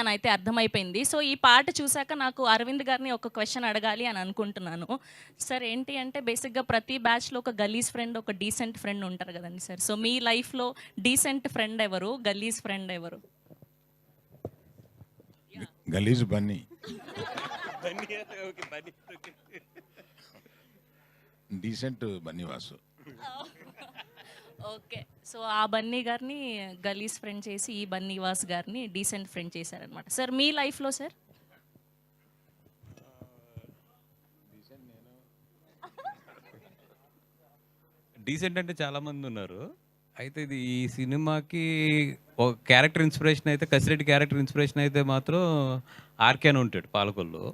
అని అయితే అర్థమైపోయింది. సో, ఈ పాట చూసాక నాకు అరవింద్ గారిని ఒక క్వెషన్ అడగాలి అని అనుకుంటున్నాను. సార్ ఏంటి అంటే బేసిక్‌గా ప్రతి బ్యాచ్‌లో ఒక గలీజ్ ఫ్రెండ్, ఒక డీసెంట్ ఫ్రెండ్ ఉంటారు కదండీ సార్. సో, మీ లైఫ్‌లో డీసెంట్ ఫ్రెండ్ ఎవరు? గలీజ్ ఫ్రెండ్ ఎవరు? గలీజ్ Bunny. Decent Bunny Vasu. Okay. So, ఆ బన్నీ గారిని గలీజ్ ఫ్రెండ్ చేసి, ఈ బన్నీవాస్ గారిని డీసెంట్ ఫ్రెండ్ చేశారనమాట. సార్ మీ లైఫ్‌లో సార్? డీసెంట్ అంటే చాలామంది ఉన్నారు. అయితే ఇది ఈ సినిమాకి ఒక క్యారెక్టర్ ఇన్స్పిరేషన్ అయితే కసిరెడ్డి క్యారెక్టర్ ఇన్స్పిరేషన్ అయితే మాత్రం ఆర్కే అని ఉంటాడు పాలకొల్లు.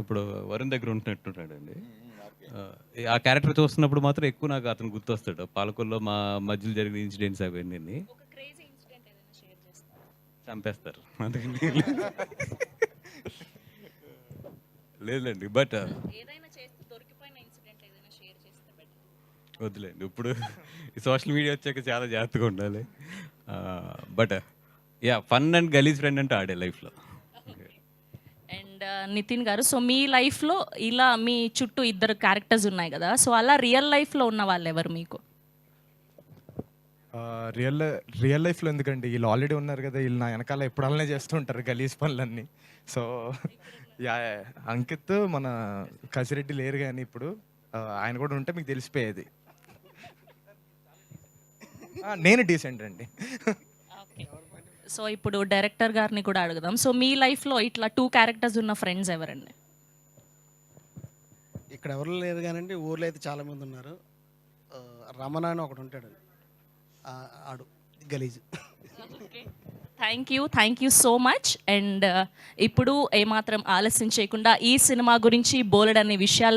ఇప్పుడు వరుణ్ దగ్గర ఉంటున్నట్టున్నాడండి. ఆ క్యారెక్టర్ చూస్తున్నప్పుడు మాత్రం ఎక్కువ నాకు అతను గుర్తొస్తాడు. పాలకొల్లో మా మధ్యలో జరిగిన ఇన్సిడెంట్స్ అవన్నీ ఒక క్రేజీ ఇన్సిడెంట్ ఏదైనా షేర్ చేస్తారా? చంపేస్తారు. అందుకని లేదులేండి. బట్ ఏదైనా చేస్తూ దొరికిపోయిన ఇన్సిడెంట్ ఏదైనా షేర్ చేస్తే బెటర్. వద్దులేండి. ఇప్పుడు ఈ సోషల్ మీడియా వచ్చాక చాలా జాగ్రత్తగా ఉండాలి. బట్ యా, ఫన్ అండ్ గలీజ్ ఫ్రెండ్ అంటే ఆడే లైఫ్లో. అండ్ నితిన్ గారు, సో మీ లైఫ్లో ఇలా మీ చుట్టూ ఇద్దరు క్యారెక్టర్స్ ఉన్నాయి కదా, సో అలా రియల్ లైఫ్లో ఉన్న వాళ్ళు ఎవరు మీకు? రియల్ రియల్ లైఫ్లో ఎందుకండి, వీళ్ళు ఆల్రెడీ ఉన్నారు కదా, వీళ్ళు నా వెనకాల ఎప్పుడు అలానే చేస్తూ ఉంటారు గలీజ్ పనులన్నీ. సో యా, అంకిత్ మన కసిరెడ్డి లేరు కానీ ఇప్పుడు ఆయన కూడా ఉంటే మీకు తెలిసిపోయేది. నేను డీసెంట్ అండి. సో ఇప్పుడు డైరెక్టర్ గారిని కూడా అడుగుదాం. సో మీ లైఫ్లో ఇట్లా 2 క్యారెక్టర్స్ ఉన్న ఫ్రెండ్స్ ఎవరండి? ఇక్కడ ఎవరు లేరు కానండి, ఊర్లో అయితే చాలామంది ఉన్నారు. రమణ అని ఒకడు ఉంటాడు, ఆడు గలీజ్. Thank you so much. And ఇప్పుడు ఏమాత్రం ఆలస్యం చేయకుండా ఈ సినిమా గురించి బోలెడన్ని విషయాలు